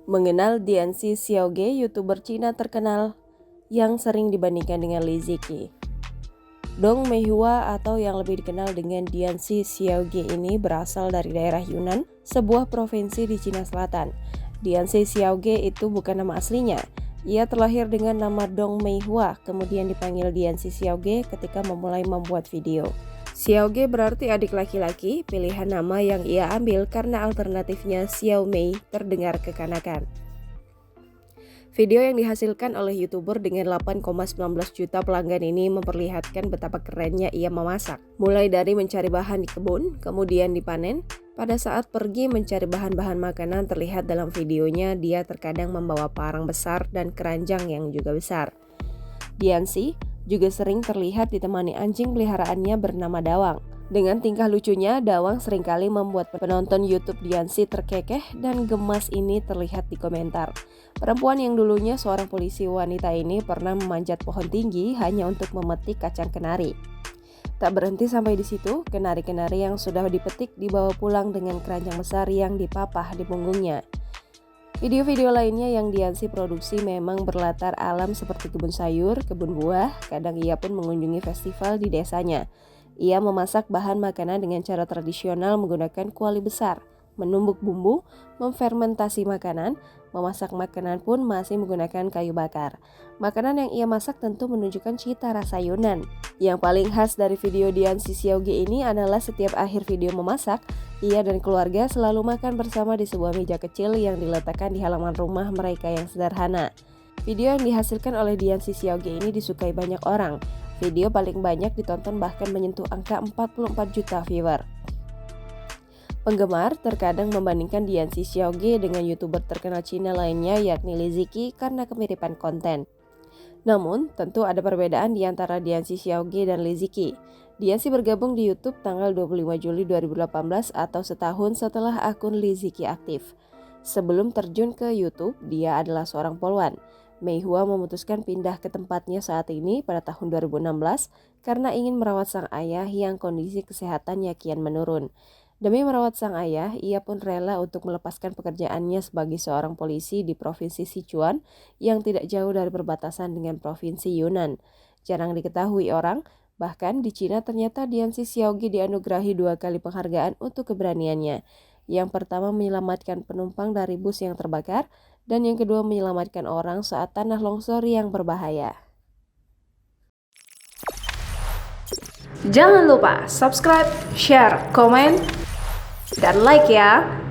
Mengenal Diancy Xiaoge, YouTuber Cina terkenal yang sering dibandingkan dengan Li Ziqi. Dong Meihua atau yang lebih dikenal dengan Diancy Xiaoge ini berasal dari daerah Yunnan, sebuah provinsi di Cina Selatan. Diancy Xiaoge itu bukan nama aslinya. Ia terlahir dengan nama Dong Meihua, kemudian dipanggil Diancy Xiaoge ketika memulai membuat video. Xiaoge berarti adik laki-laki, pilihan nama yang ia ambil karena alternatifnya Xiaomei terdengar kekanakan. Video yang dihasilkan oleh YouTuber dengan 8,19 juta pelanggan ini memperlihatkan betapa kerennya ia memasak. Mulai dari mencari bahan di kebun, kemudian dipanen. Pada saat pergi mencari bahan-bahan makanan terlihat dalam videonya dia terkadang membawa parang besar dan keranjang yang juga besar. Diancy juga sering terlihat ditemani anjing peliharaannya bernama Dawang. Dengan tingkah lucunya, Dawang seringkali membuat penonton YouTube Diancy terkekeh dan gemas ini terlihat di komentar. Perempuan yang dulunya seorang polisi wanita ini pernah memanjat pohon tinggi hanya untuk memetik kacang kenari. Tak berhenti sampai di situ, kenari-kenari yang sudah dipetik dibawa pulang dengan keranjang besar yang dipapah di punggungnya. Video-video lainnya yang Diancy produksi memang berlatar alam seperti kebun sayur, kebun buah, kadang ia pun mengunjungi festival di desanya. Ia memasak bahan makanan dengan cara tradisional menggunakan kuali besar, menumbuk bumbu, memfermentasi makanan, memasak makanan pun masih menggunakan kayu bakar. Makanan yang ia masak tentu menunjukkan cita rasa Yunan. Yang paling khas dari video Diancy Xiaoge ini adalah setiap akhir video memasak, ia dan keluarga selalu makan bersama di sebuah meja kecil yang diletakkan di halaman rumah mereka yang sederhana. Video yang dihasilkan oleh Diancy Xiaoge ini disukai banyak orang. Video paling banyak ditonton bahkan menyentuh angka 44 juta viewer. Penggemar terkadang membandingkan Diancy Xiaoge dengan YouTuber terkenal Cina lainnya yakni Li Ziqi karena kemiripan konten. Namun, tentu ada perbedaan di antara Diancy Xiaoge dan Li Ziqi. Diancy bergabung di YouTube tanggal 25 Juli 2018 atau setahun setelah akun Li Ziqi aktif. Sebelum terjun ke YouTube, dia adalah seorang poluan. Meihua memutuskan pindah ke tempatnya saat ini pada tahun 2016 karena ingin merawat sang ayah yang kondisi kesehatannya kian menurun. Demi merawat sang ayah, ia pun rela untuk melepaskan pekerjaannya sebagai seorang polisi di Provinsi Sichuan yang tidak jauh dari perbatasan dengan Provinsi Yunnan. Jarang diketahui orang, bahkan di Cina ternyata Diancy Xiaoge dianugerahi 2 kali penghargaan untuk keberaniannya. Yang pertama menyelamatkan penumpang dari bus yang terbakar, dan yang kedua menyelamatkan orang saat tanah longsor yang berbahaya. Jangan lupa subscribe, share, komen, dan like ya.